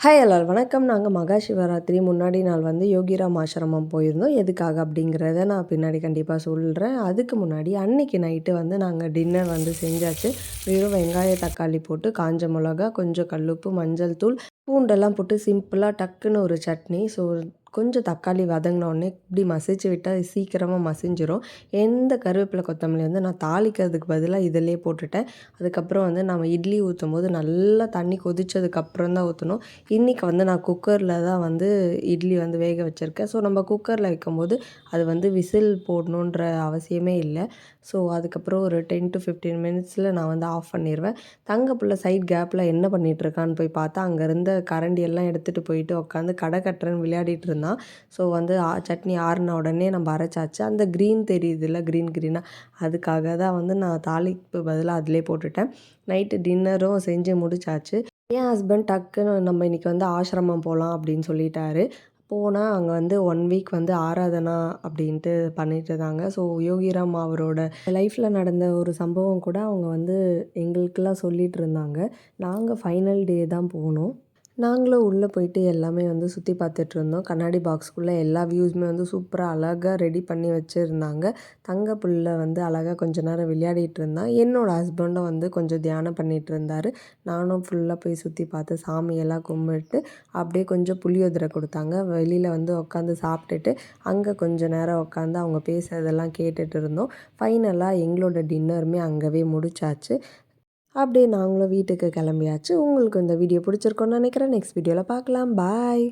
Hi எல்லாரும் வணக்கம். நாங்கள் மகா சிவராத்திரி முன்னாடி நாள் வந்து யோகிராம் ஆசிரமம் போயிருந்தோம். எதுக்காக அப்படிங்கிறத நான் பின்னாடி கண்டிப்பாக சொல்கிறேன். அதுக்கு முன்னாடி அன்னைக்கு நைட்டு வந்து நாங்கள் டின்னர் வந்து செஞ்சாச்சு. வெறும் வெங்காய தக்காளி போட்டு காஞ்ச மிளகா, கொஞ்சம் கல்லுப்பு, மஞ்சள் தூள், பூண்டெல்லாம் போட்டு சிம்பிளாக டக்குன்னு ஒரு சட்னி. ஸோ கொஞ்சம் தக்காளி வதங்கினோடனே இப்படி மசிச்சு விட்டால் சீக்கிரமாக மசிஞ்சிரும். எந்த கருவேப்பிலை கொத்தமல்லி வந்து நான் தாளிக்கிறதுக்கு பதிலாக இதிலே போட்டுட்டேன். அதுக்கப்புறம் வந்து நம்ம இட்லி ஊற்றும் போது நல்லா தண்ணி கொதித்ததுக்கப்புறம் தான் ஊற்றணும். இன்றைக்கி வந்து நான் குக்கரில் தான் வந்து இட்லி வந்து வேக வச்சுருக்கேன். ஸோ நம்ம குக்கரில் வைக்கும்போது அது வந்து விசில் போடணுன்ற அவசியமே இல்லை. ஸோ அதுக்கப்புறம் ஒரு 10 to 15 மினிட்ஸில் நான் வந்து ஆஃப் பண்ணிடுவேன். தங்க பிள்ளை சைட் கேப்பில் என்ன பண்ணிகிட்ருக்கான்னு போய் பார்த்தா, அங்கே இருந்த கரண்டியெல்லாம் எடுத்துகிட்டு போயிட்டு உட்காந்து கடை கட்டுறேன்னு விளையாடிட்டு இருந்தான். ஸோ வந்து சட்னி ஆறுன உடனே நம்ம அரைச்சாச்சு. அந்த க்ரீன் தெரியுதுல்ல, க்ரீனாக அதுக்காக தான் வந்து நான் தாளிப்பு பதிலாக அதிலே போட்டுட்டேன். நைட்டு டின்னரும் செஞ்சு முடிச்சாச்சு. என் ஹஸ்பண்ட் டக்குன்னு நம்ம இன்றைக்கி வந்து ஆசிரமம் போகலாம் அப்படின்னு சொல்லிட்டாரு. போனால் அங்கே வந்து 1 வீக் வந்து ஆராதனா அப்படின்ட்டு பண்ணிட்டு இருந்தாங்க. ஸோ யோகிராம் அவரோட லைஃப்பில் நடந்த ஒரு சம்பவம் கூட அவங்க வந்து எங்களுக்கெல்லாம் சொல்லிகிட்டு இருந்தாங்க. நாங்கள் ஃபைனல் டே தான் போனோம். நாங்களும் உள்ளே போயிட்டு எல்லாமே வந்து சுற்றி பார்த்துட்ருந்தோம். கண்ணாடி பாக்ஸ்க்குள்ளே எல்லா வியூஸுமே வந்து சூப்பராக அழகாக ரெடி பண்ணி வச்சுருந்தாங்க. தங்க புள்ள வந்து அழகாக கொஞ்ச நேரம் விளையாடிட்டு இருந்தான். என்னோடய ஹஸ்பண்டும் வந்து கொஞ்சம் தியானம் பண்ணிகிட்டு இருந்தார். நானும் ஃபுல்லாக போய் சுற்றி பார்த்து சாமியெல்லாம் கும்பிட்டு அப்படியே கொஞ்சம் புளியோதரை கொடுத்தாங்க. வெளியில் வந்து உட்காந்து சாப்பிட்டுட்டு அங்கே கொஞ்சம் நேரம் உட்காந்து அவங்க பேசுகிறதெல்லாம் கேட்டுட்டு இருந்தோம். ஃபைனலாக எங்களோட டின்னருமே அங்கவே முடிச்சாச்சு. அப்படியே நாங்களும் வீட்டுக்கு கிளம்பியாச்சு. உங்களுக்கு இந்த வீடியோ பிடிச்சிருக்கோன்னு நினைக்கிறேன். நெக்ஸ்ட் வீடியோவில் பார்க்கலாம். பாய்.